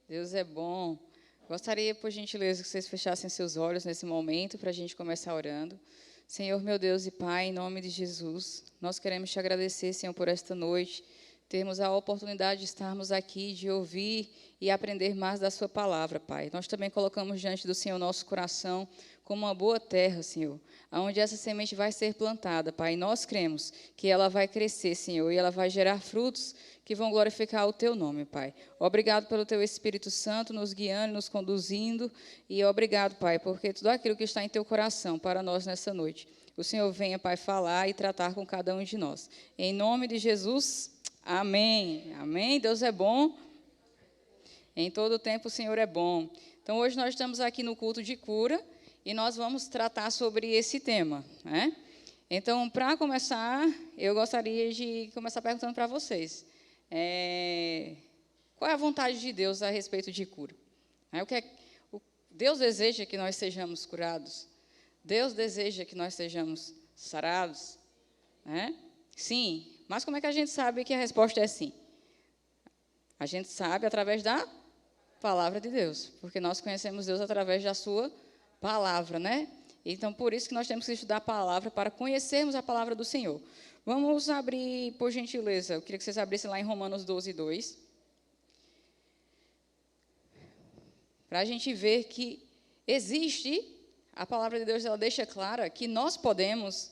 Deus é bom. Gostaria, por gentileza, que vocês fechassem seus olhos nesse momento para a gente começar orando. Senhor, meu Deus e Pai, em nome de Jesus, nós queremos te agradecer, Senhor, por esta noite, termos a oportunidade de estarmos aqui, de ouvir e aprender mais da sua palavra, Pai. Nós também colocamos diante do Senhor nosso coração como uma boa terra, Senhor, onde essa semente vai ser plantada, Pai. E nós cremos que ela vai crescer, Senhor, e ela vai gerar frutos que vão glorificar o Teu nome, Pai. Obrigado pelo Teu Espírito Santo nos guiando, nos conduzindo, e obrigado, Pai, porque tudo aquilo que está em Teu coração para nós nessa noite, o Senhor venha, Pai, falar e tratar com cada um de nós. Em nome de Jesus, amém. Amém. Deus é bom. Em todo o tempo o Senhor é bom. Então, hoje nós estamos aqui no culto de cura, e nós vamos tratar sobre esse tema, né? Então, para começar, eu gostaria de começar perguntando para vocês. Qual é a vontade de Deus a respeito de cura? Deus deseja que nós sejamos curados? Deus deseja que nós sejamos sarados? Né? Sim, mas como é que a gente sabe que a resposta é sim? A gente sabe através da palavra de Deus, porque nós conhecemos Deus através da sua palavra, né? Então, por isso que nós temos que estudar a palavra, para conhecermos a palavra do Senhor. Vamos abrir, por gentileza, eu queria que vocês abrissem lá em Romanos 12, 2. Para a gente ver que existe, a palavra de Deus, ela deixa clara que nós podemos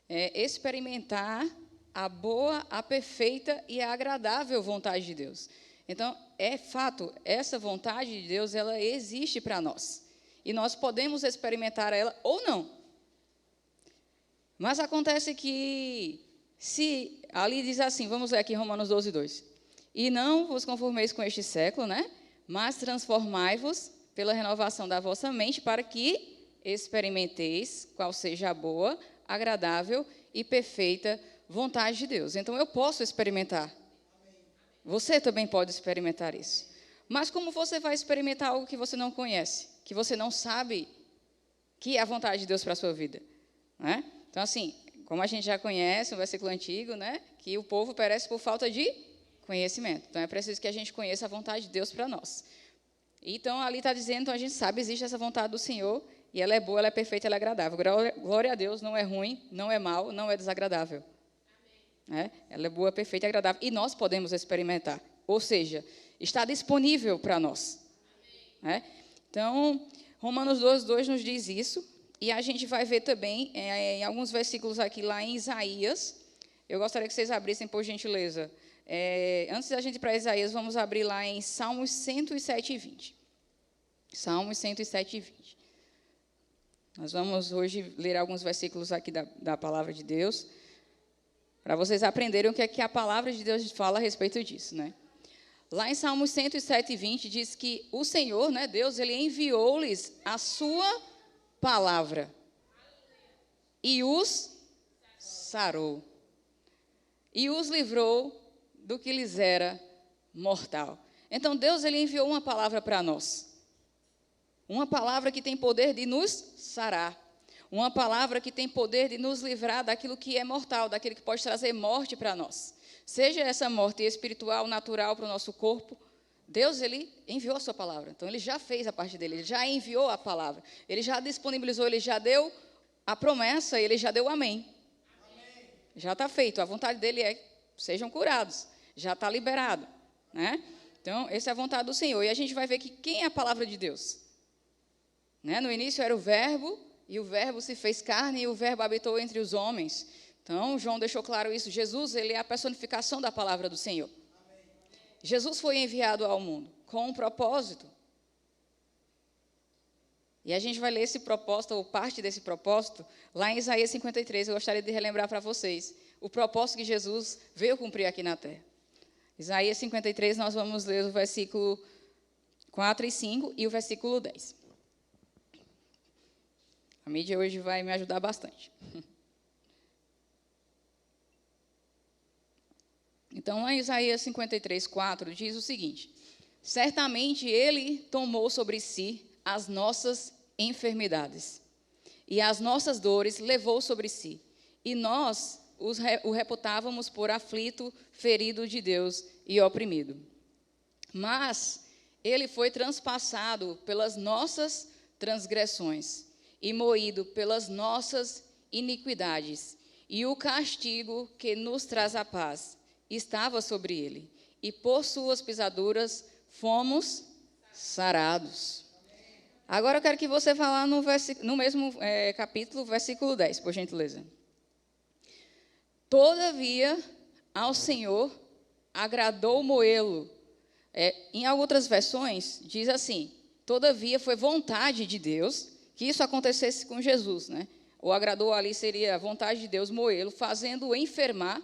experimentar a boa, a perfeita e a agradável vontade de Deus. Então, é fato, essa vontade de Deus, ela existe para nós. E nós podemos experimentar ela ou não. Mas acontece que, se ali diz assim, vamos ler aqui Romanos 12, 2. E não vos conformeis com este século, né? Mas transformai-vos pela renovação da vossa mente, para que experimenteis qual seja a boa, agradável e perfeita vontade de Deus. Então, eu posso experimentar. Você também pode experimentar isso. Mas como você vai experimentar algo que você não conhece, que você não sabe que é a vontade de Deus para a sua vida? Né? Então, assim, como a gente já conhece, um versículo antigo, né, que o povo perece por falta de conhecimento. Então, é preciso que a gente conheça a vontade de Deus para nós. Então, ali está dizendo, então a gente sabe, existe essa vontade do Senhor, e ela é boa, ela é perfeita, ela é agradável. Glória a Deus, não é ruim, não é mal, não é desagradável. Né? Ela é boa, perfeita e agradável. E nós podemos experimentar. Ou seja, está disponível para nós. Né? Então, Romanos 12, 2 nos diz isso. E a gente vai ver também, em alguns versículos aqui, lá em Isaías. Eu gostaria que vocês abrissem, por gentileza. Antes da gente ir para Isaías, vamos abrir lá em Salmos 107 e 20. Salmos 107 e 20. Nós vamos hoje ler alguns versículos aqui da palavra de Deus, para vocês aprenderem o que é que a palavra de Deus fala a respeito disso, né? Lá em Salmos 107 e 20, diz que o Senhor, né, Deus, Ele enviou-lhes a sua palavra e os sarou, e os livrou do que lhes era mortal. Então, Deus, Ele enviou uma palavra para nós. Uma palavra que tem poder de nos sarar. Uma palavra que tem poder de nos livrar daquilo que é mortal, daquilo que pode trazer morte para nós. Seja essa morte espiritual, natural para o nosso corpo, Deus, Ele enviou a sua palavra. Então, Ele já fez a parte dele, Ele já enviou a palavra. Ele já disponibilizou, Ele já deu a promessa, Ele já deu o amém. Amém. Já está feito. A vontade dele é, sejam curados. Já está liberado. Né? Então, essa é a vontade do Senhor. E a gente vai ver que quem é a palavra de Deus? Né? No início era o Verbo, e o Verbo se fez carne, e o Verbo habitou entre os homens. Então, João deixou claro isso. Jesus, Ele é a personificação da palavra do Senhor. Amém. Jesus foi enviado ao mundo com um propósito. E a gente vai ler esse propósito, ou parte desse propósito, lá em Isaías 53. Eu gostaria de relembrar para vocês o propósito que Jesus veio cumprir aqui na terra. Isaías 53, nós vamos ler o versículo 4 e 5 e o versículo 10. A mídia hoje vai me ajudar bastante. Então, lá em Isaías 53, 4, diz o seguinte: certamente Ele tomou sobre si as nossas enfermidades, e as nossas dores levou sobre si, e nós o reputávamos por aflito, ferido de Deus e oprimido. Mas ele foi transpassado pelas nossas transgressões e moído pelas nossas iniquidades. E o castigo que nos traz a paz estava sobre ele. E por suas pisaduras fomos sarados. Agora eu quero que você vá lá no mesmo capítulo, versículo 10, por gentileza. Todavia, ao Senhor agradou moê-lo. Em outras versões, diz assim: todavia foi vontade de Deus que isso acontecesse com Jesus, né? O agradou ali seria a vontade de Deus moê-lo, fazendo-o enfermar,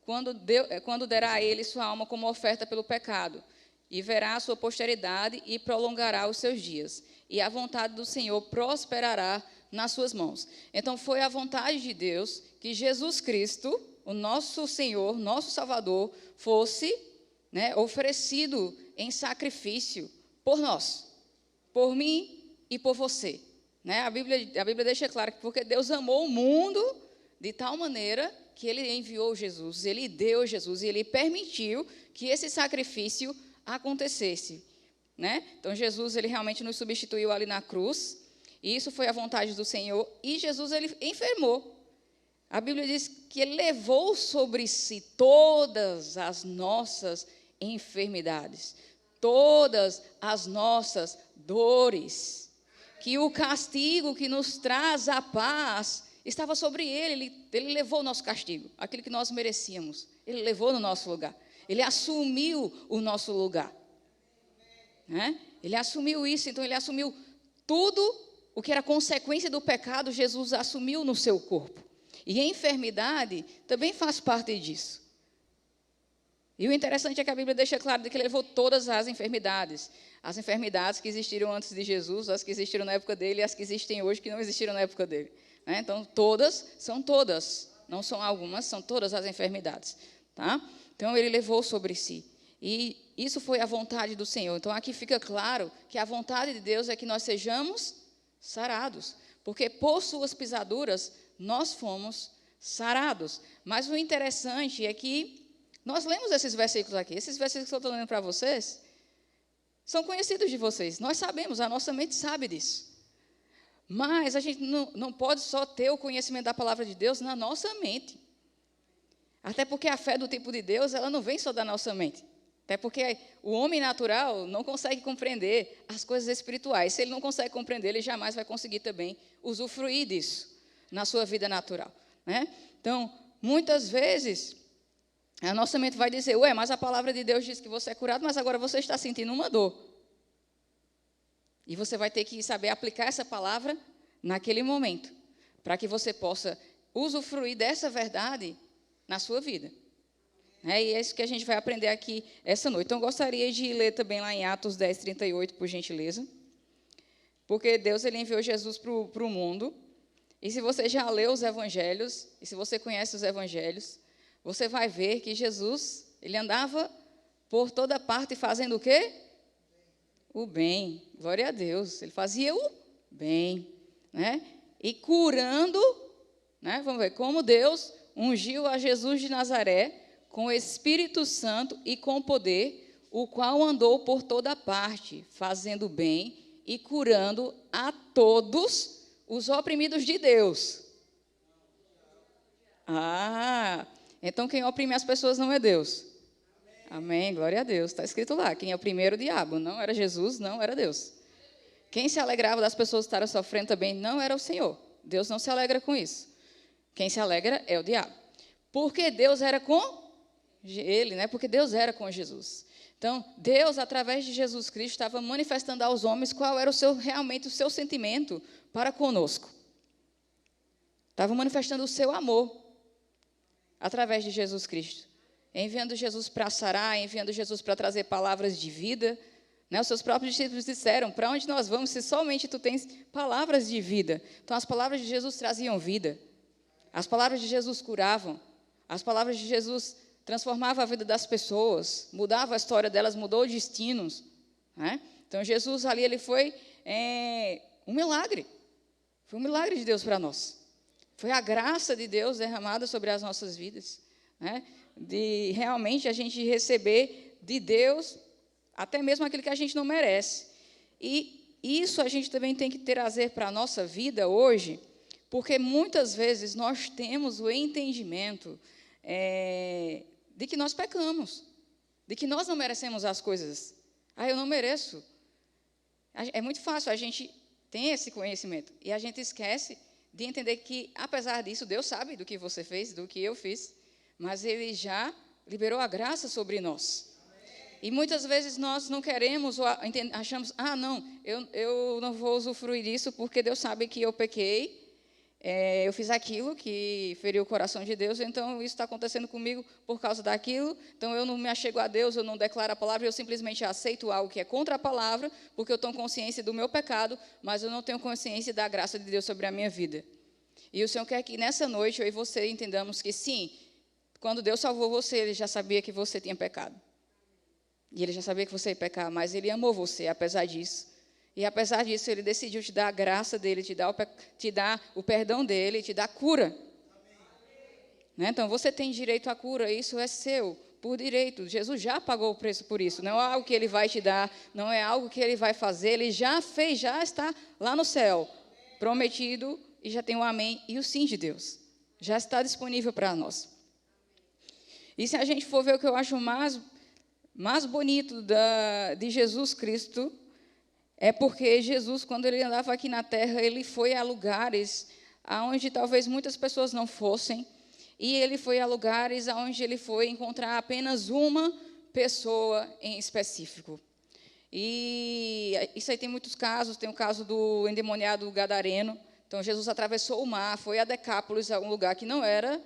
quando derá a ele sua alma como oferta pelo pecado, e verá a sua posteridade e prolongará os seus dias. E a vontade do Senhor prosperará nas suas mãos. Então, foi a vontade de Deus que Jesus Cristo, o nosso Senhor, nosso Salvador, fosse, né, oferecido em sacrifício por nós, por mim e por você. Né? A Bíblia deixa claro que porque Deus amou o mundo de tal maneira que Ele enviou Jesus, Ele deu Jesus e Ele permitiu que esse sacrifício acontecesse. Né? Então, Jesus, Ele realmente nos substituiu ali na cruz, e isso foi a vontade do Senhor, e Jesus, Ele enfermou. A Bíblia diz que Ele levou sobre si todas as nossas enfermidades, todas as nossas dores, que o castigo que nos traz a paz estava sobre ele levou o nosso castigo, aquilo que nós merecíamos, ele levou no nosso lugar, ele assumiu o nosso lugar, né? Ele assumiu isso, então ele assumiu tudo o que era consequência do pecado, Jesus assumiu no seu corpo, e a enfermidade também faz parte disso. E o interessante é que a Bíblia deixa claro que ele levou todas as enfermidades que existiram antes de Jesus, as que existiram na época dele e as que existem hoje que não existiram na época dele. Né? Então, todas, não são algumas, são todas as enfermidades. Tá? Então, ele levou sobre si. E isso foi a vontade do Senhor. Então, aqui fica claro que a vontade de Deus é que nós sejamos sarados, porque por suas pisaduras nós fomos sarados. Mas o interessante é que nós lemos esses versículos aqui, esses versículos que eu estou lendo para vocês, são conhecidos de vocês, nós sabemos, a nossa mente sabe disso. Mas a gente não pode só ter o conhecimento da palavra de Deus na nossa mente. Até porque a fé do tipo de Deus, ela não vem só da nossa mente. Até porque o homem natural não consegue compreender as coisas espirituais. Se ele não consegue compreender, ele jamais vai conseguir também usufruir disso na sua vida natural. Né? Então, muitas vezes, a nossa mente vai dizer, mas a palavra de Deus diz que você é curado, mas agora você está sentindo uma dor. E você vai ter que saber aplicar essa palavra naquele momento, para que você possa usufruir dessa verdade na sua vida. E é isso que a gente vai aprender aqui essa noite. Então, eu gostaria de ler também lá em Atos 10, 38, por gentileza. Porque Deus ele enviou Jesus para o mundo. E se você já leu os evangelhos, e se você conhece os evangelhos, você vai ver que Jesus, ele andava por toda parte fazendo o quê? O bem. Glória a Deus. Ele fazia o bem. Né? E curando, né? Vamos ver, como Deus ungiu a Jesus de Nazaré com o Espírito Santo e com poder, o qual andou por toda parte, fazendo bem e curando a todos os oprimidos de Deus. Então quem oprime as pessoas não é Deus. Amém, glória a Deus. Está escrito lá, quem é o primeiro, o diabo. Não era Jesus, não era Deus. Quem se alegrava das pessoas estarem sofrendo também não era o Senhor. Deus não se alegra com isso. Quem se alegra é o diabo. Porque Deus era com ele, né? Porque Deus era com Jesus. Então, Deus, através de Jesus Cristo, estava manifestando aos homens qual era realmente o seu sentimento para conosco. Estava manifestando o seu amor através de Jesus Cristo. Enviando Jesus para sarar, enviando Jesus para trazer palavras de vida. Né? Os seus próprios discípulos disseram, para onde nós vamos se somente tu tens palavras de vida? Então, as palavras de Jesus traziam vida. As palavras de Jesus curavam. As palavras de Jesus transformavam a vida das pessoas, mudava a história delas, mudou destinos. Né? Então, Jesus ali, ele foi um milagre. Foi um milagre de Deus para nós. Foi a graça de Deus derramada sobre as nossas vidas. Né? De realmente a gente receber de Deus até mesmo aquilo que a gente não merece. E isso a gente também tem que trazer para a nossa vida hoje, porque muitas vezes nós temos o entendimento de que nós pecamos, de que nós não merecemos as coisas. Eu não mereço. É muito fácil, a gente tem esse conhecimento, e a gente esquece de entender que, apesar disso, Deus sabe do que você fez, do que eu fiz, mas Ele já liberou a graça sobre nós. E muitas vezes nós não queremos, ou achamos, não, eu não vou usufruir disso, porque Deus sabe que eu pequei, eu fiz aquilo que feriu o coração de Deus, então isso está acontecendo comigo por causa daquilo, então eu não me achego a Deus, eu não declaro a palavra, eu simplesmente aceito algo que é contra a palavra, porque eu tenho consciência do meu pecado, mas eu não tenho consciência da graça de Deus sobre a minha vida. E o Senhor quer que nessa noite eu e você entendamos que sim, quando Deus salvou você, Ele já sabia que você tinha pecado. E Ele já sabia que você ia pecar, mas Ele amou você, apesar disso. E, apesar disso, Ele decidiu te dar a graça dEle, te dar o perdão dEle, te dar cura. Né? Então, você tem direito à cura, isso é seu, por direito. Jesus já pagou o preço por isso. Não é algo que Ele vai te dar, não é algo que Ele vai fazer. Ele já fez, já está lá no céu, prometido, e já tem o amém e o sim de Deus. Já está disponível para nós. E se a gente for ver o que eu acho mais bonito de Jesus Cristo, é porque Jesus, quando Ele andava aqui na terra, Ele foi a lugares onde talvez muitas pessoas não fossem, e Ele foi a lugares onde Ele foi encontrar apenas uma pessoa em específico. E isso aí tem muitos casos, tem o caso do endemoniado gadareno. Então, Jesus atravessou o mar, foi a Decápolis, a um lugar que não era,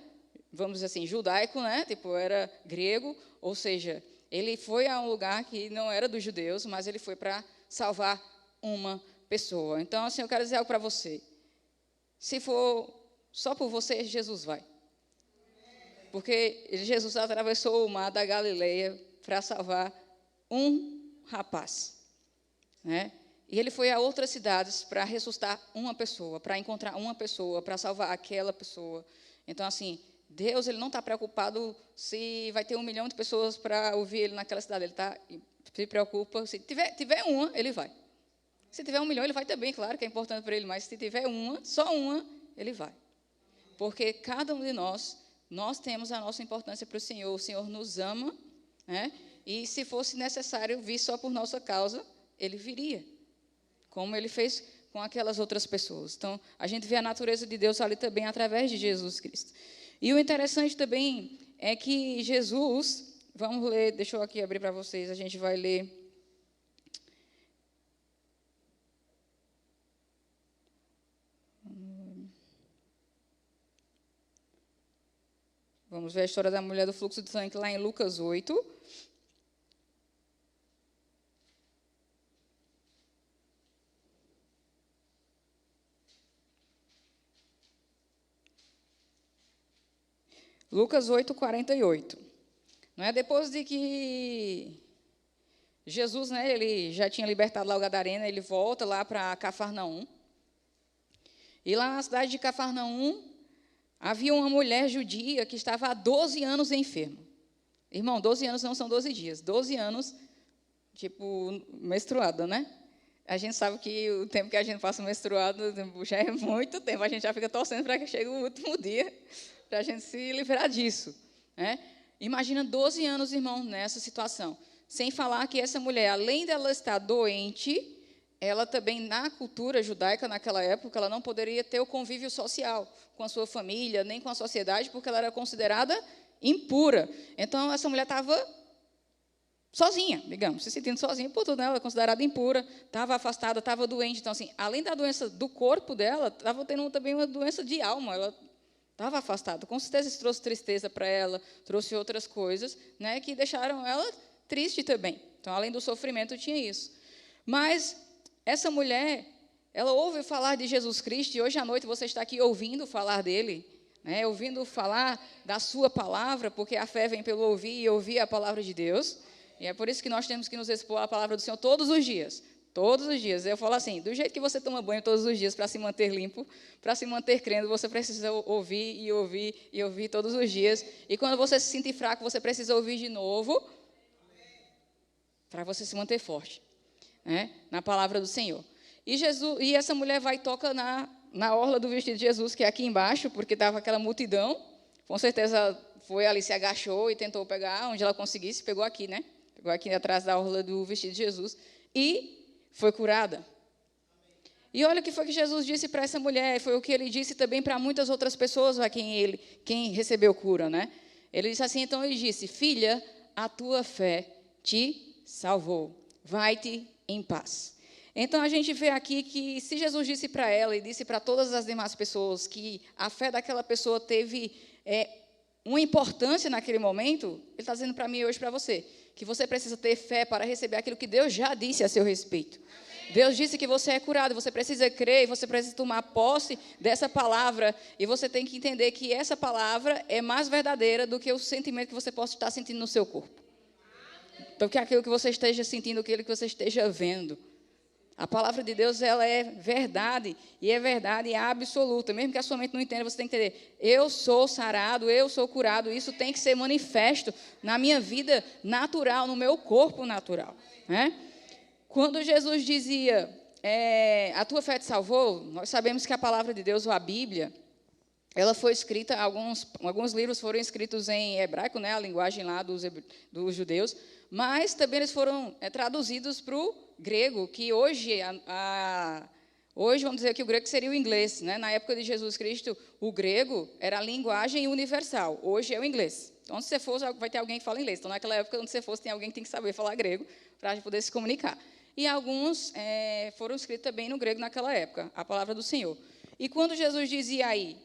vamos dizer assim, judaico, né? Tipo, era grego, ou seja, Ele foi a um lugar que não era dos judeus, mas Ele foi para salvar uma pessoa. Então, assim, eu quero dizer algo para você. Se for só por você, Jesus vai. Porque Jesus atravessou o mar da Galileia para salvar um rapaz. Né? E Ele foi a outras cidades para ressuscitar uma pessoa, para encontrar uma pessoa, para salvar aquela pessoa. Então, assim, Deus, Ele não está preocupado se vai ter 1 milhão de pessoas para ouvir Ele naquela cidade. Ele se preocupa, se tiver uma, Ele vai. Se tiver 1 milhão, Ele vai também, claro que é importante para Ele, mas se tiver uma, só uma, Ele vai. Porque cada um de nós temos a nossa importância para o Senhor. O Senhor nos ama, né? E se fosse necessário vir só por nossa causa, Ele viria, como Ele fez com aquelas outras pessoas. Então, a gente vê a natureza de Deus ali também através de Jesus Cristo. E o interessante também é que Jesus, vamos ler, deixa eu aqui abrir para vocês, a gente vai ler. Vamos ver a história da mulher do fluxo de sangue lá em Lucas 8. Lucas 8, 48. Não é? Depois de que Jesus, né, ele já tinha libertado lá o gadareno, ele volta lá para Cafarnaum. E lá na cidade de Cafarnaum, havia uma mulher judia que estava há 12 anos enferma. Irmão, 12 anos não são 12 dias. 12 anos, tipo, menstruada, né? A gente sabe que o tempo que a gente passa menstruado já é muito tempo. A gente já fica torcendo para que chegue o último dia, para a gente se livrar disso. Né? Imagina 12 anos, irmão, nessa situação. Sem falar que essa mulher, além dela estar doente, ela também, na cultura judaica, naquela época, ela não poderia ter o convívio social com a sua família, nem com a sociedade, porque ela era considerada impura. Então, essa mulher estava sozinha, digamos, se sentindo sozinha por tudo, né? Ela era considerada impura, estava afastada, estava doente. Então, assim, além da doença do corpo dela, estava tendo também uma doença de alma. Ela estava afastada. Com certeza isso trouxe tristeza para ela, trouxe outras coisas, né, que deixaram ela triste também. Então, além do sofrimento, tinha isso. Mas essa mulher, ela ouve falar de Jesus Cristo, e hoje à noite você está aqui ouvindo falar dele, né, ouvindo falar da sua palavra, porque a fé vem pelo ouvir e ouvir a palavra de Deus. E é por isso que nós temos que nos expor à palavra do Senhor todos os dias. Todos os dias. Eu falo assim, do jeito que você toma banho todos os dias para se manter limpo, para se manter crendo, você precisa ouvir e ouvir e ouvir todos os dias. E quando você se sentir fraco, você precisa ouvir de novo. para você se manter forte, né, na palavra do Senhor. E essa mulher vai e toca na orla do vestido de Jesus, que é aqui embaixo, porque estava aquela multidão. Com certeza foi ali, se agachou e tentou pegar onde ela conseguisse. Pegou aqui, né? Pegou aqui atrás da orla do vestido de Jesus e foi curada. E olha o que foi que Jesus disse para essa mulher. Foi o que ele disse também para muitas outras pessoas a quem recebeu cura, né? Ele disse assim, então ele disse, filha, a tua fé te salvou. Vai-te em paz. Então, a gente vê aqui que se Jesus disse para ela e disse para todas as demais pessoas que a fé daquela pessoa teve uma importância naquele momento, ele está dizendo para mim hoje, para você, que você precisa ter fé para receber aquilo que Deus já disse a seu respeito. Amém. Deus disse que você é curado, você precisa crer, você precisa tomar posse dessa palavra, e você tem que entender que essa palavra é mais verdadeira do que o sentimento que você possa estar sentindo no seu corpo. Do que aquilo que você esteja sentindo, aquilo que você esteja vendo. A palavra de Deus, ela é verdade, e é verdade absoluta. Mesmo que a sua mente não entenda, você tem que entender, eu sou sarado, eu sou curado, isso tem que ser manifesto na minha vida natural, no meu corpo natural. Né? Quando Jesus dizia, a tua fé te salvou, nós sabemos que a palavra de Deus, ou a Bíblia, ela foi escrita, alguns livros foram escritos em hebraico, né, a linguagem lá dos judeus, mas também eles foram traduzidos para o grego, que hoje, hoje vamos dizer que o grego seria o inglês. Né? Na época de Jesus Cristo, o grego era a linguagem universal, hoje é o inglês. Então, se você for, vai ter alguém que fala inglês. Então, naquela época, onde você fosse, tem alguém que tem que saber falar grego para poder se comunicar. E alguns foram escritos também no grego naquela época, a palavra do Senhor. E quando Jesus dizia aí,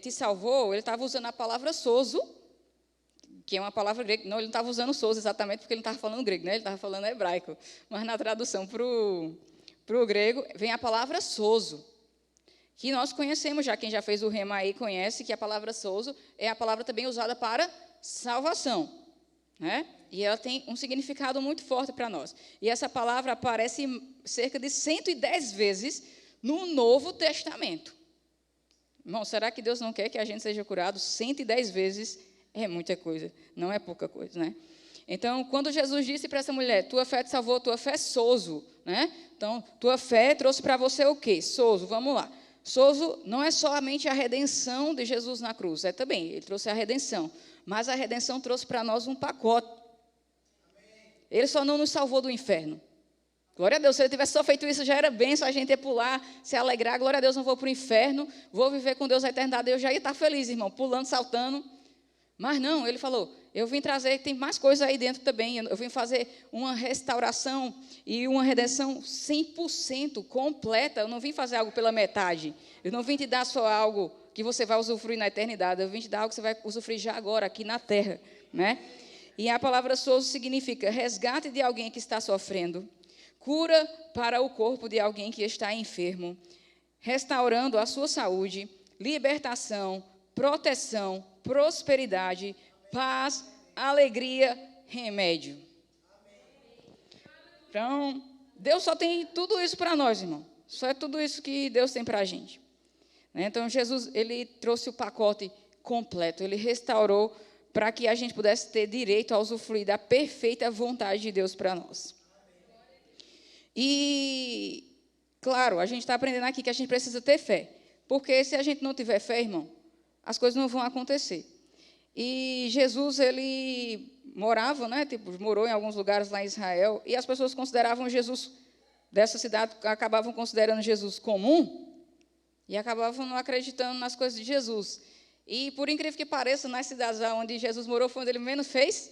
te salvou, ele estava usando a palavra sozo, que é uma palavra grega. Não, ele não estava usando sozo exatamente porque ele não estava falando grego, né? Ele estava falando hebraico. Mas na tradução para o grego, vem a palavra sozo, que nós conhecemos já, quem já fez o rema aí conhece que a palavra sozo é a palavra também usada para salvação. Né? E ela tem um significado muito forte para nós. E essa palavra aparece cerca de 110 vezes no Novo Testamento. Irmão, será que Deus não quer que a gente seja curado 110 vezes? É muita coisa, não é pouca coisa, né? Então, quando Jesus disse para essa mulher, tua fé te salvou, tua fé é sozo, né? Então, tua fé trouxe para você o quê? Sozo, vamos lá. Sozo não é somente a redenção de Jesus na cruz, também, ele trouxe a redenção, mas a redenção trouxe para nós um pacote. Ele só não nos salvou do inferno. Glória a Deus, se ele tivesse só feito isso, já era bênção, a gente ia pular, se alegrar, glória a Deus, não vou para o inferno, vou viver com Deus a eternidade, eu já ia estar feliz, irmão, pulando, saltando. Mas não, ele falou, eu vim trazer, tem mais coisas aí dentro também, eu vim fazer uma restauração e uma redenção 100% completa, eu não vim fazer algo pela metade, eu não vim te dar só algo que você vai usufruir na eternidade, eu vim te dar algo que você vai usufruir já agora, aqui na terra, né? E a palavra sozo significa resgate de alguém que está sofrendo, cura para o corpo de alguém que está enfermo, restaurando a sua saúde, libertação, proteção, prosperidade, paz, alegria, remédio. Então, Deus só tem tudo isso para nós, irmão. Só é tudo isso que Deus tem para a gente. Então, Jesus, ele trouxe o pacote completo, ele restaurou para que a gente pudesse ter direito a usufruir da perfeita vontade de Deus para nós. E, claro, a gente está aprendendo aqui que a gente precisa ter fé. Porque se a gente não tiver fé, irmão, as coisas não vão acontecer. E Jesus, ele morava, né, morou em alguns lugares lá em Israel, e as pessoas consideravam Jesus, dessa cidade, acabavam considerando Jesus comum, e acabavam não acreditando nas coisas de Jesus. E, por incrível que pareça, nas cidades onde Jesus morou, foi onde ele menos fez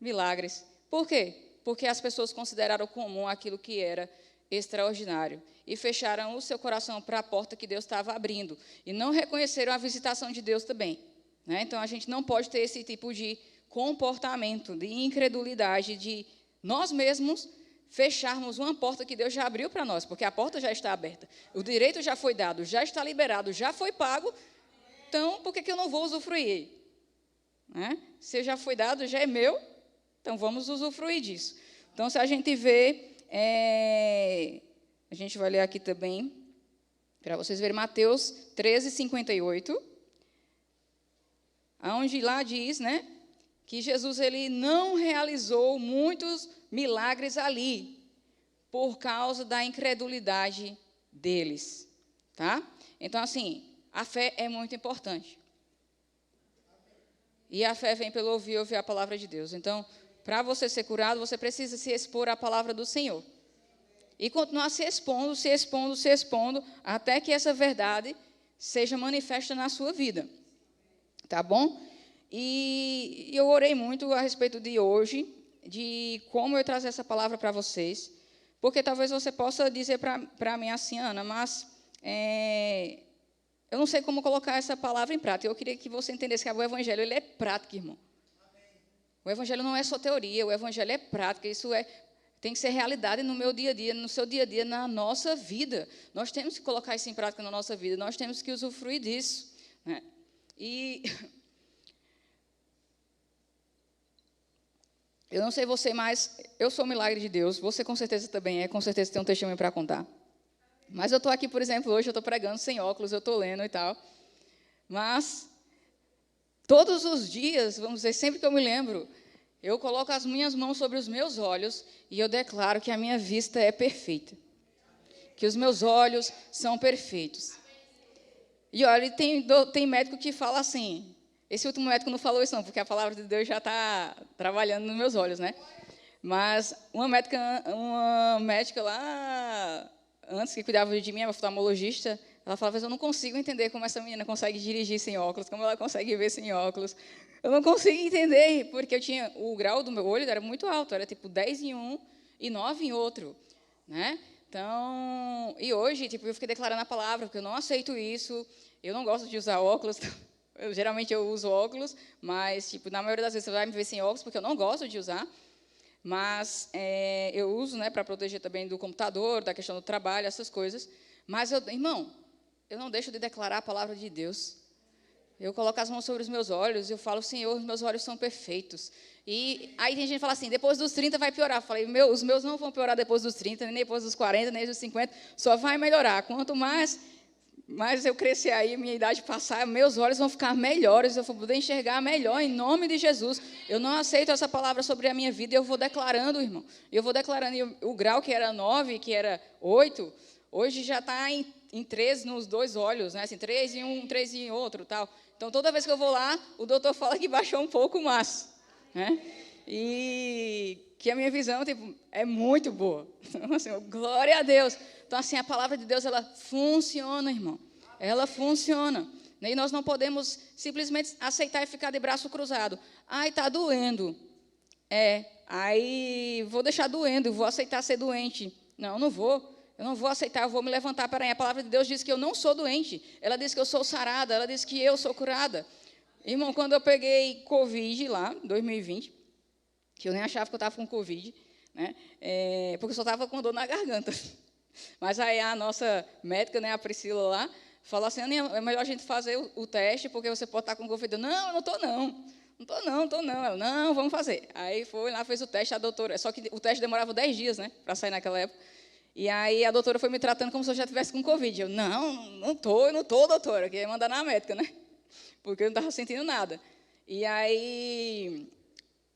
milagres. Por quê? Porque as pessoas consideraram comum aquilo que era extraordinário. E fecharam o seu coração para a porta que Deus estava abrindo. E não reconheceram a visitação de Deus também. Né? Então, a gente não pode ter esse tipo de comportamento, de incredulidade, de nós mesmos fecharmos uma porta que Deus já abriu para nós, porque a porta já está aberta. O direito já foi dado, já está liberado, já foi pago. Então, por que eu não vou usufruir? Né? Se já foi dado, já é meu, então vamos usufruir disso. Então, se a gente vê, a gente vai ler aqui também, para vocês verem, Mateus 13, 58, onde lá diz, né, que Jesus ele não realizou muitos milagres ali por causa da incredulidade deles, tá? Então, assim, a fé é muito importante. E a fé vem pelo ouvir a palavra de Deus. Então, para você ser curado, você precisa se expor à palavra do Senhor. E continuar se expondo, até que essa verdade seja manifesta na sua vida. Tá bom? E eu orei muito a respeito de hoje, de como eu trazer essa palavra para vocês, porque talvez você possa dizer para mim assim, Ana, mas eu não sei como colocar essa palavra em prática. Eu queria que você entendesse que o Evangelho ele é prático, irmão. O Evangelho não é só teoria, o Evangelho é prática. Isso tem que ser realidade no meu dia a dia, no seu dia a dia, na nossa vida. Nós temos que colocar isso em prática na nossa vida, nós temos que usufruir disso, né? E eu não sei você, mas eu sou o milagre de Deus. Você com certeza também com certeza tem um testemunho para contar. Mas eu estou aqui, por exemplo, hoje eu estou pregando sem óculos, eu estou lendo e tal. Mas todos os dias, vamos dizer, sempre que eu me lembro, eu coloco as minhas mãos sobre os meus olhos e eu declaro que a minha vista é perfeita. Que os meus olhos são perfeitos. E olha, tem médico que fala assim. Esse último médico não falou isso não, porque a palavra de Deus já está trabalhando nos meus olhos, né? Mas uma médica lá, antes que cuidava de mim, uma oftalmologista, ela falava, eu não consigo entender como essa menina consegue dirigir sem óculos, como ela consegue ver sem óculos. Eu não consigo entender, porque o grau do meu olho era muito alto, era tipo 10 em um e 9 em outro, né? Então, e hoje, tipo, eu fiquei declarando a palavra, porque eu não aceito isso, eu não gosto de usar óculos. Geralmente eu uso óculos, mas tipo, na maioria das vezes você vai me ver sem óculos, porque eu não gosto de usar. Mas eu uso, né, para proteger também do computador, da questão do trabalho, essas coisas. Mas, irmão, eu não deixo de declarar a palavra de Deus. Eu coloco as mãos sobre os meus olhos e eu falo, Senhor, meus olhos são perfeitos. E aí tem gente que fala assim, depois dos 30 vai piorar. Eu falei, os meus não vão piorar depois dos 30, nem depois dos 40, nem dos 50, só vai melhorar. Quanto mais eu crescer aí, minha idade passar, meus olhos vão ficar melhores, eu vou poder enxergar melhor, em nome de Jesus. Eu não aceito essa palavra sobre a minha vida, eu vou declarando, irmão. Eu vou declarando, e o grau que era 9, que era 8, hoje já está em 3 nos dois olhos, né? Assim, 3 em um, 3 em outro, tal. Então, toda vez que eu vou lá, o doutor fala que baixou um pouco mais, né? E que a minha visão tipo, é muito boa. Então, assim, glória a Deus. Então, assim, a palavra de Deus, ela funciona, irmão. Ela funciona. E nós não podemos simplesmente aceitar e ficar de braço cruzado. Ai, está doendo. Aí vou deixar doendo, vou aceitar ser doente. Não, não vou. Eu não vou aceitar, eu vou me levantar. Peraí, a palavra de Deus diz que eu não sou doente. Ela diz que eu sou sarada, ela diz que eu sou curada. Irmão, quando eu peguei Covid lá, em 2020, que eu nem achava que eu estava com Covid, né? Porque eu só estava com dor na garganta. Mas aí a nossa médica, né, a Priscila lá, falou assim, é melhor a gente fazer o teste, porque você pode estar com Covid. Não, eu não estou não. Não estou não. Ela, não, vamos fazer. Aí foi lá, fez o teste, a doutora, só que o teste demorava 10 dias, né, para sair naquela época. E aí a doutora foi me tratando como se eu já estivesse com Covid. Eu, não estou, doutora, que ia mandar na médica, né? Porque eu não estava sentindo nada. E aí,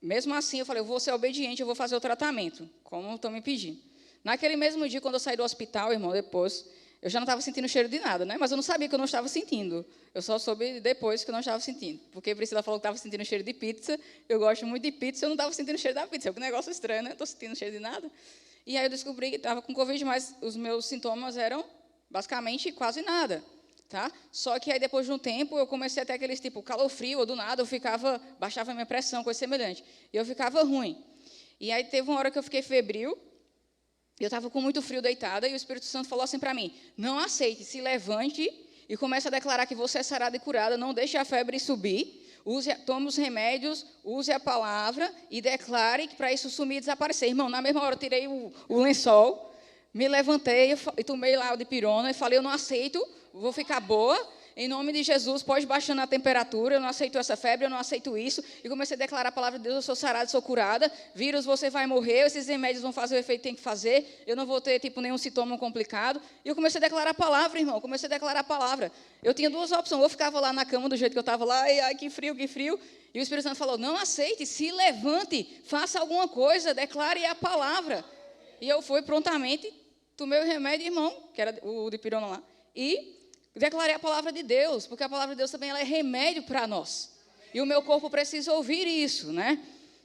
mesmo assim, eu falei, eu vou ser obediente, eu vou fazer o tratamento, como estão me pedindo. Naquele mesmo dia, quando eu saí do hospital, irmão, depois, eu já não estava sentindo cheiro de nada, né? Mas eu não sabia que eu não estava sentindo. Eu só soube depois que eu não estava sentindo. Porque a Priscila falou que estava sentindo cheiro de pizza. Eu gosto muito de pizza, eu não estava sentindo cheiro da pizza. Que negócio estranho, né? Não estou sentindo cheiro de nada. E aí eu descobri que estava com Covid, mas os meus sintomas eram basicamente quase nada, tá? Só que aí depois de um tempo eu comecei a ter aqueles tipo calofrio, ou do nada baixava a minha pressão, coisa semelhante. E eu ficava ruim. E aí teve uma hora que eu fiquei febril, eu estava com muito frio deitada, e o Espírito Santo falou assim para mim, não aceite, se levante e comece a declarar que você é sarada e curada, não deixe a febre subir, tome os remédios, use a palavra e declare que para isso sumir e desaparecer. Irmão, na mesma hora eu tirei o lençol, me levantei e tomei lá o dipirona e falei, eu não aceito, vou ficar boa, em nome de Jesus, pode baixando a temperatura, eu não aceito essa febre, eu não aceito isso. E comecei a declarar a palavra de Deus, eu sou sarada, sou curada. Vírus, você vai morrer, esses remédios vão fazer o efeito que tem que fazer. Eu não vou ter, nenhum sintoma complicado. E eu comecei a declarar a palavra, irmão, comecei a declarar a palavra. Eu tinha duas opções, ou eu ficava lá na cama do jeito que eu estava lá, e ai, que frio, que frio. E o Espírito Santo falou, não aceite, se levante, faça alguma coisa, declare a palavra. E eu fui prontamente, tomei o remédio, irmão, que era o de pirona lá, e declarei a palavra de Deus, porque a palavra de Deus também ela é remédio para nós. E o meu corpo precisa ouvir isso, né?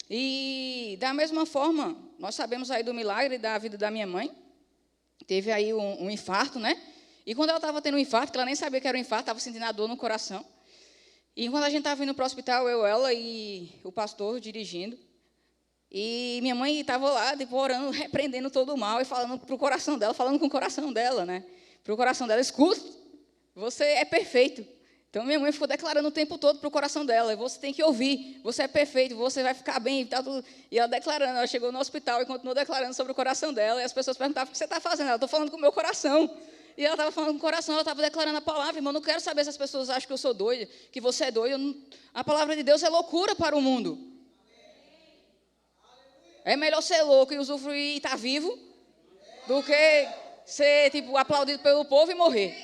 E, da mesma forma, nós sabemos aí do milagre da vida da minha mãe. Teve aí um infarto, né? E quando ela estava tendo um infarto, que ela nem sabia que era um infarto, estava sentindo a dor no coração. E quando a gente estava indo para o hospital, ela e o pastor dirigindo, e minha mãe estava lá, orando, repreendendo todo o mal e falando para o coração dela, falando com o coração dela, né? Para o coração dela, escuta, você é perfeito. Então, minha mãe ficou declarando o tempo todo para o coração dela, você tem que ouvir, você é perfeito, você vai ficar bem. E ela declarando, ela chegou no hospital e continuou declarando sobre o coração dela, e as pessoas perguntavam, o que você está fazendo? Ela, estou falando com o meu coração. E ela estava falando com o coração, ela estava declarando a palavra, irmão, não quero saber se as pessoas acham que eu sou doida, que você é doido. A palavra de Deus é loucura para o mundo. É melhor ser louco e usufruir e estar vivo, do que ser, aplaudido pelo povo e morrer.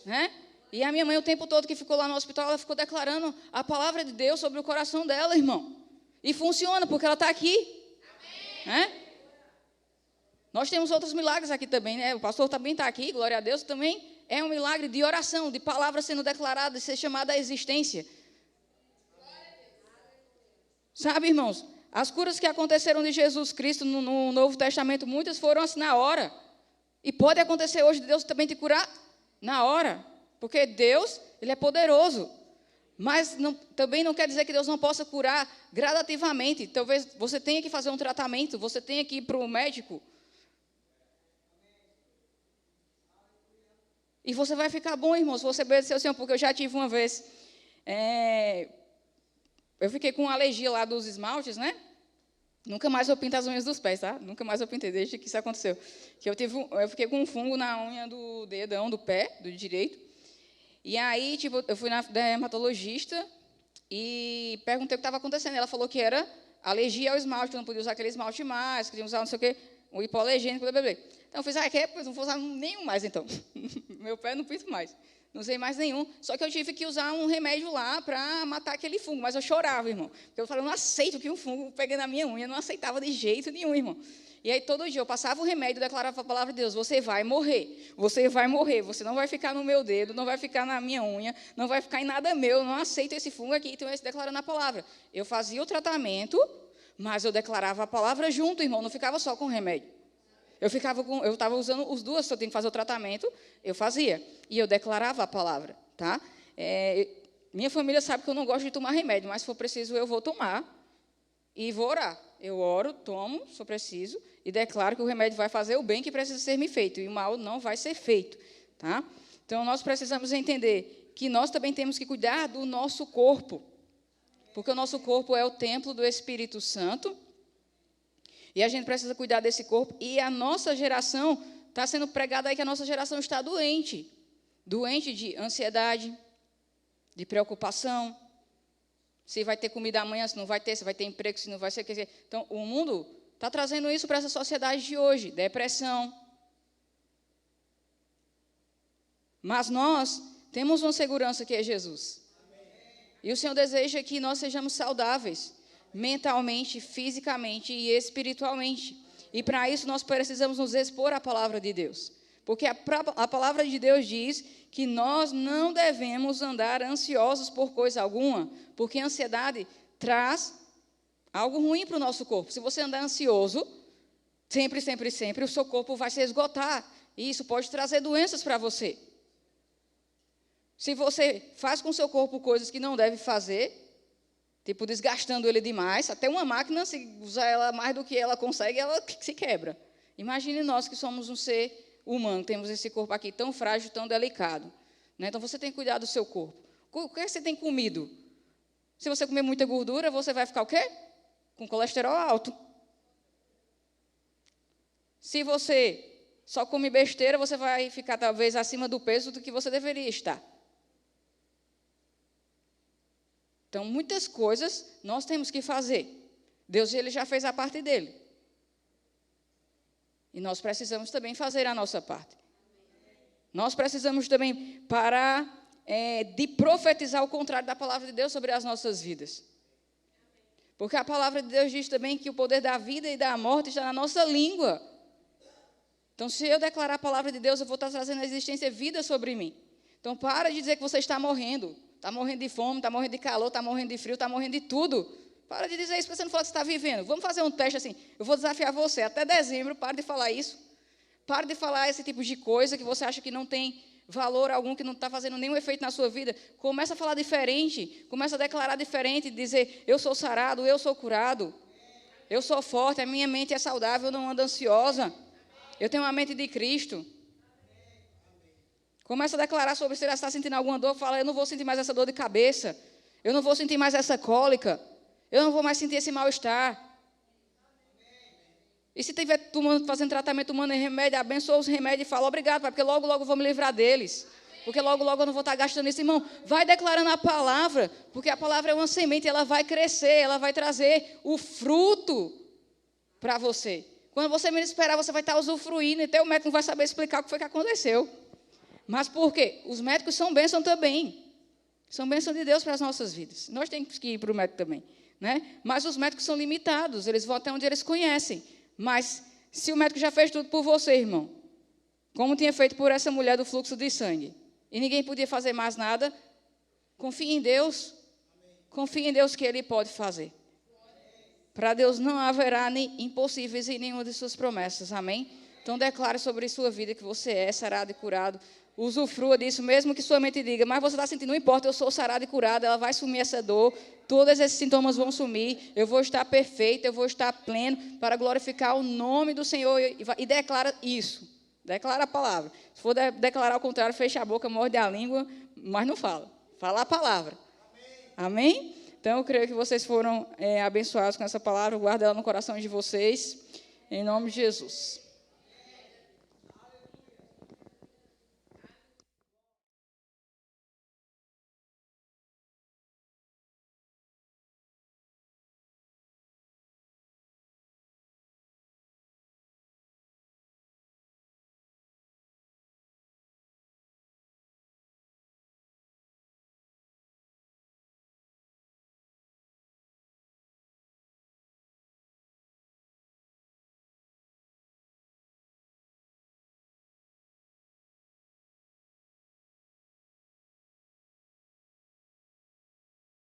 Né? E a minha mãe, o tempo todo que ficou lá no hospital, ela ficou declarando a palavra de Deus sobre o coração dela, irmão. E funciona, porque ela está aqui. Né? Nós temos outros milagres aqui também, né? O pastor também está aqui, glória a Deus, também é um milagre de oração, de palavra sendo declarada, de ser chamada à existência. Sabe, irmãos, as curas que aconteceram de Jesus Cristo no Novo Testamento, muitas foram assim na hora. E pode acontecer hoje de Deus também te curar na hora, porque Deus, Ele é poderoso. Mas também não quer dizer que Deus não possa curar gradativamente. Talvez você tenha que fazer um tratamento, você tenha que ir para o médico. E você vai ficar bom, irmão, se você obedecer o Senhor, porque eu já tive uma vez. Eu fiquei com alergia lá dos esmaltes, né? Nunca mais eu pinto as unhas dos pés, tá? Nunca mais eu pintei, desde que isso aconteceu. Que eu fiquei com um fungo na unha do dedão, do pé, do direito. E aí, eu fui na dermatologista e perguntei o que estava acontecendo. Ela falou que era alergia ao esmalte, que eu não podia usar aquele esmalte mais, que tinha que usar não sei o quê, um hipoalergênico, blá, blá, blá. Então, eu fiz, não vou usar nenhum mais, então. Meu pé não pinto mais. Não usei mais nenhum. Só que eu tive que usar um remédio lá para matar aquele fungo. Mas eu chorava, irmão. Porque eu falei, eu não aceito que um fungo pegue na minha unha. Eu não aceitava de jeito nenhum, irmão. E aí, todo dia, eu passava o remédio e declarava a palavra de Deus, você vai morrer. Você vai morrer. Você não vai ficar no meu dedo, não vai ficar na minha unha, não vai ficar em nada meu. Eu não aceito esse fungo aqui. Então, eu ia declarando a palavra. Eu fazia o tratamento, mas eu declarava a palavra junto, irmão. Não ficava só com o remédio. Eu estava usando os duas, se eu tenho que fazer o tratamento, eu fazia. E eu declarava a palavra, tá? Minha família sabe que eu não gosto de tomar remédio, mas se for preciso, eu vou tomar e vou orar. Eu oro, tomo, se for preciso, e declaro que o remédio vai fazer o bem que precisa ser me feito, e o mal não vai ser feito, tá? Então, nós precisamos entender que nós também temos que cuidar do nosso corpo, porque o nosso corpo é o templo do Espírito Santo. E a gente precisa cuidar desse corpo. E a nossa geração, está sendo pregada aí que a nossa geração está doente. Doente de ansiedade, de preocupação. Se vai ter comida amanhã, se não vai ter, se vai ter emprego, se não vai ser. Então, o mundo está trazendo isso para essa sociedade de hoje. Depressão. Mas nós temos uma segurança que é Jesus. E o Senhor deseja que nós sejamos saudáveis. Mentalmente, fisicamente e espiritualmente. E para isso nós precisamos nos expor à palavra de Deus. Porque a palavra de Deus diz que nós não devemos andar ansiosos por coisa alguma, porque a ansiedade traz algo ruim para o nosso corpo. Se você andar ansioso, sempre, o seu corpo vai se esgotar. E isso pode trazer doenças para você. Se você faz com o seu corpo coisas que não deve fazer, desgastando ele demais, até uma máquina, se usar ela mais do que ela consegue, ela se quebra. Imagine nós que somos um ser humano, temos esse corpo aqui tão frágil, tão delicado. Né? Então, você tem que cuidar do seu corpo. O que você tem comido? Se você comer muita gordura, você vai ficar o quê? Com colesterol alto. Se você só come besteira, você vai ficar, talvez, acima do peso do que você deveria estar. Então, muitas coisas nós temos que fazer. Deus ele já fez a parte dele. E nós precisamos também fazer a nossa parte. Nós precisamos também parar de profetizar o contrário da palavra de Deus sobre as nossas vidas. Porque a palavra de Deus diz também que o poder da vida e da morte está na nossa língua. Então, se eu declarar a palavra de Deus, eu vou estar trazendo a existência e vida sobre mim. Então, para de dizer que você está morrendo. Está morrendo de fome, está morrendo de calor, está morrendo de frio, está morrendo de tudo. Para de dizer isso, porque você não fala que você está vivendo. Vamos fazer um teste assim. Eu vou desafiar você. Até dezembro, para de falar isso. Para de falar esse tipo de coisa que você acha que não tem valor algum, que não está fazendo nenhum efeito na sua vida. Começa a falar diferente. Começa a declarar diferente. Dizer, eu sou sarado, eu sou curado. Eu sou forte, a minha mente é saudável, eu não ando ansiosa. Eu tenho uma mente de Cristo. Começa a declarar sobre se você está sentindo alguma dor. Fala, eu não vou sentir mais essa dor de cabeça. Eu não vou sentir mais essa cólica. Eu não vou mais sentir esse mal-estar. E se estiver fazendo tratamento, tomando remédio, abençoa os remédios e fala, obrigado, pai, porque logo, logo eu vou me livrar deles. Porque logo, logo eu não vou estar gastando isso. Irmão, vai declarando a palavra, porque a palavra é uma semente, ela vai crescer, ela vai trazer o fruto para você. Quando você menos esperar, você vai estar usufruindo, e teu médico não vai saber explicar o que foi que aconteceu. Mas por quê? Os médicos são bênção também. São bênção de Deus para as nossas vidas. Nós temos que ir para o médico também. Né? Mas os médicos são limitados, eles vão até onde eles conhecem. Mas se o médico já fez tudo por você, irmão, como tinha feito por essa mulher do fluxo de sangue, e ninguém podia fazer mais nada, confie em Deus. Confie em Deus que Ele pode fazer. Para Deus não haverá impossíveis em nenhuma de suas promessas. Amém? Então declare sobre sua vida que você é sarado e curado. Usufrua disso, mesmo que sua mente diga, mas você está sentindo, não importa, eu sou sarado e curado, ela vai sumir essa dor, todos esses sintomas vão sumir, eu vou estar perfeito, eu vou estar pleno, para glorificar o nome do Senhor, e declara isso, declara a palavra. Se for declarar o contrário, fecha a boca, morde a língua, mas não fala, fala a palavra. Amém? Então, eu creio que vocês foram abençoados com essa palavra, guarda ela no coração de vocês, em nome de Jesus.